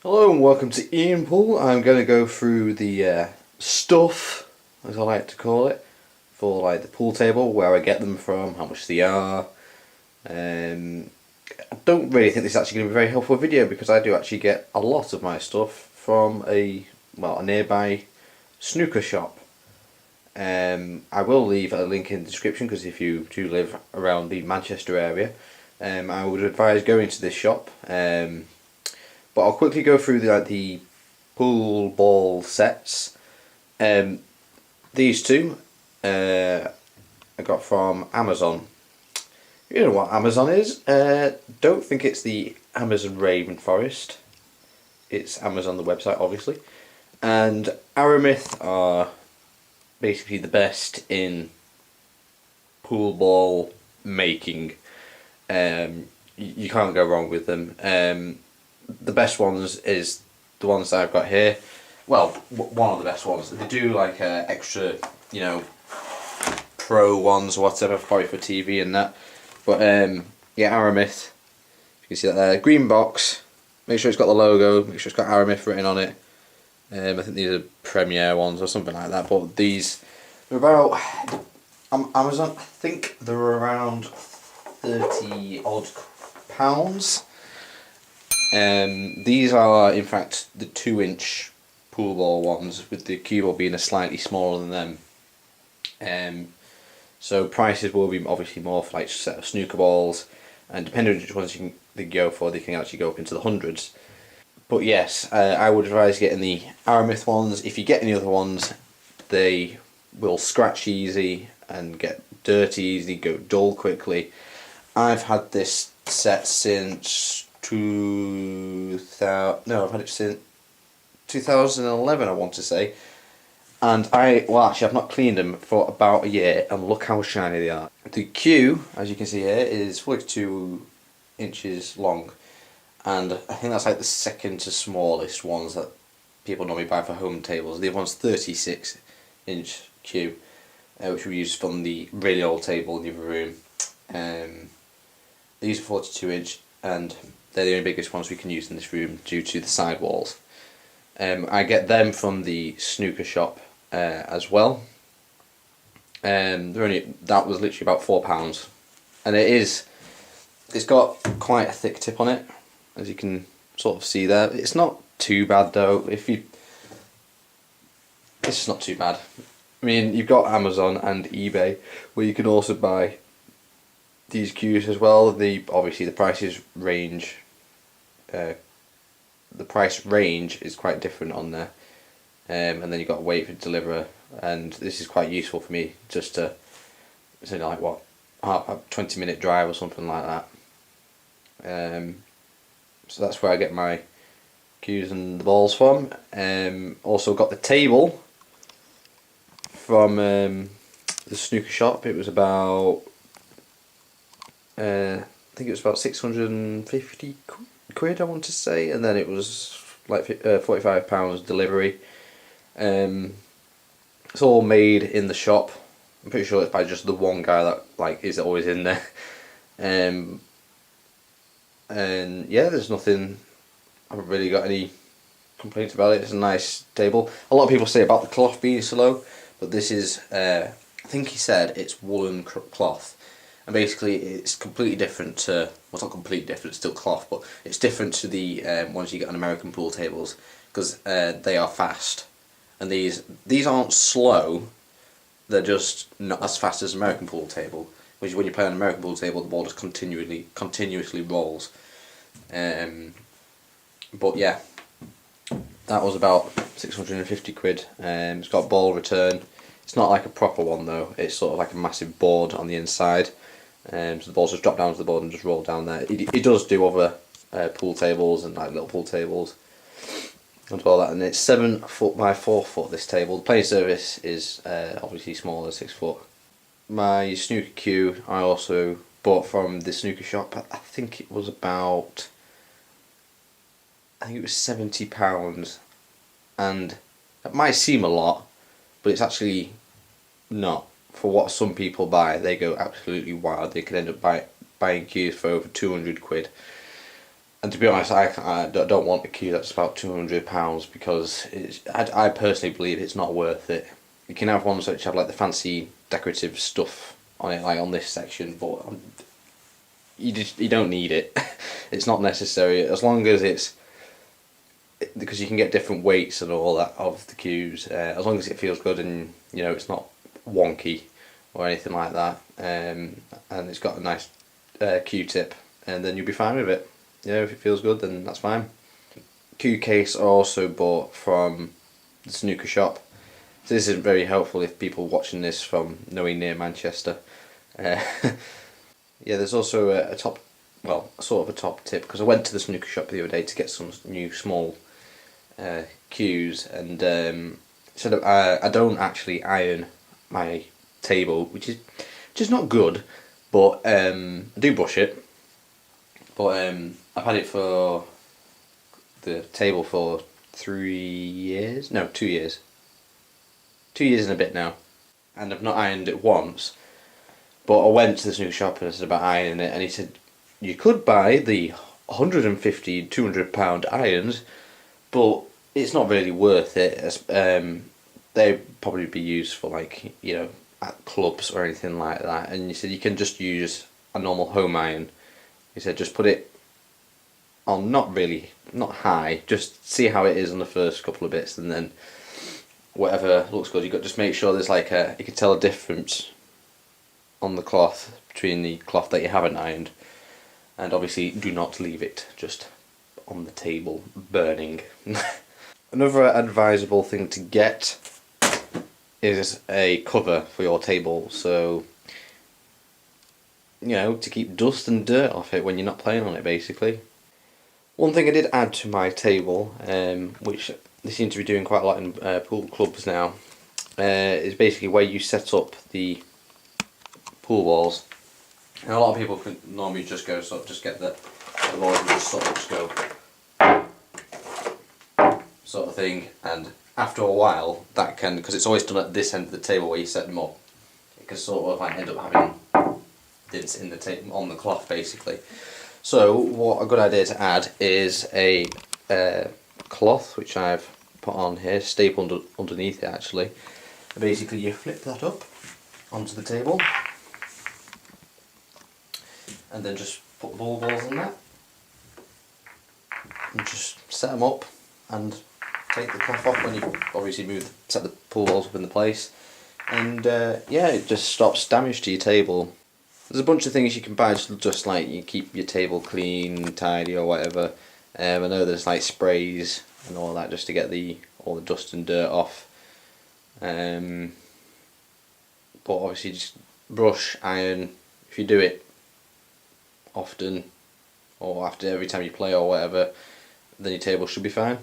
Hello and welcome to Ian Pool. I'm going to go through the stuff, as I like to call it, for like the pool table, where I get them from, how much they are. I don't really think this is actually going to be a very helpful video because I do actually get a lot of my stuff from a nearby snooker shop. I will leave a link in the description because if you do live around the Manchester area, I would advise going to this shop. But I'll quickly go through the pool ball sets. These two I got from Amazon. You know what Amazon is? Don't think it's the Amazon Rainforest. It's Amazon, the website, obviously. And Aramith are basically the best in pool ball making. You can't go wrong with them. The best ones is the ones that I've got here. Well, one of the best ones. They do like extra, pro ones or whatever, probably for TV and that. But yeah, Aramith. You can see that there. Green box. Make sure it's got the logo. Make sure it's got Aramith written on it. I think these are Premier ones or something like that. But these are about Amazon. I think they're around 30 odd pounds. These are in fact the 2-inch pool ball ones, with the cue ball being a slightly smaller than them. So prices will be obviously more for like set of snooker balls, and depending on which ones they go for, they can actually go up into the hundreds. But yes, I would advise getting the Aramith ones. If you get any other ones, they will scratch easy and get dirty easy, go dull quickly. I've had this set since I've had it since 2011, I want to say. And I've not cleaned them for about a year, and look how shiny they are. The cue, as you can see here, is 42 inches long, and I think that's like the second to smallest ones that people normally buy for home tables. The other one's 36-inch cue, which we use from the really old table in the other room. These are 42-inch, and they're the only biggest ones we can use in this room due to the side walls. I get them from the snooker shop as well. That was literally about £4, and it's got quite a thick tip on it, as you can sort of see there. It's not too bad though. It's not too bad. I mean, you've got Amazon and eBay where you can also buy these cues as well. Obviously the prices range. The price range is quite different on there, and then you've got to wait for it to deliver. And this is quite useful for me, just to say like a 20-minute drive or something like that. So that's where I get my cues and the balls from. Also got the table from the snooker shop. It was about I think it was about 650 quid, I want to say, and then it was like £45 delivery. It's all made in the shop. I'm pretty sure it's by just the one guy that is always in there. And yeah, there's nothing. I haven't really got any complaints about it. It's a nice table. A lot of people say about the cloth being so low, but this is I think he said it's woolen cloth. And basically it's completely different to, well, it's not completely different, it's still cloth, but it's different to the ones you get on American pool tables, because they are fast. And these aren't slow, they're just not as fast as American pool table, which when you play on an American pool table, the ball just continuously rolls. But yeah, that was about 650 quid. It's got ball return. It's not like a proper one though, it's sort of like a massive board on the inside. So the balls just drop down to the board and just roll down there. It does do other pool tables and like little pool tables and all that. And it's 7 foot by 4 foot, this table. The playing surface is obviously smaller, 6 foot. My snooker cue I also bought from the snooker shop. I think it was £70, and that might seem a lot, but it's actually not. For what some people buy, they go absolutely wild. They can end up buying cues for over 200 quid. And to be honest, I don't want a cue that's about £200 because I personally believe it's not worth it. You can have ones which have like the fancy decorative stuff on it, like on this section, but you don't need it. It's not necessary as long as it's because you can get different weights and all that of the cues. As long as it feels good and it's not wonky or anything like that, and it's got a nice Q-tip, and then you'll be fine with it. If it feels good, then that's fine. Cue case I also bought from the snooker shop. So this isn't very helpful if people watching this from nowhere near Manchester. Yeah, there's also a top, well, sort of a top tip, because I went to the snooker shop the other day to get some new small cues, and I don't actually iron my table, which is not good, but I do brush it. But I've had it for the table for 3 years, no, 2 years. 2 years and a bit now, and I've not ironed it once. But I went to this new shop and I said about ironing it, and he said you could buy the £150, £200 irons, but it's not really worth it. They'd probably be used for like at clubs or anything like that. And he said you can just use a normal home iron. He said just put it on not high, just see how it is on the first couple of bits, and then whatever looks good. You got just make sure there's you can tell a difference on the cloth between the cloth that you haven't ironed, and obviously do not leave it just on the table burning. Another advisable thing to get is a cover for your table, so to keep dust and dirt off it when you're not playing on it, basically. One thing I did add to my table, which they seem to be doing quite a lot in pool clubs now, is basically where you set up the pool balls. And a lot of people can normally just go just get the balls and just go sort of thing, and after a while that can, because it's always done at this end of the table where you set them up, it can sort of end up having dints in the on the cloth, basically. So what a good idea to add is a cloth, which I've put on here, stapled underneath it actually. And basically you flip that up onto the table and then just put the ball balls in that and just set them up and take the cloth off when you obviously set the pool balls up in the place, and yeah, it just stops damage to your table. There's a bunch of things you can buy just like you keep your table clean, tidy or whatever. I know there's like sprays and all that just to get all the dust and dirt off. But obviously just brush, iron. If you do it often or after every time you play or whatever, then your table should be fine.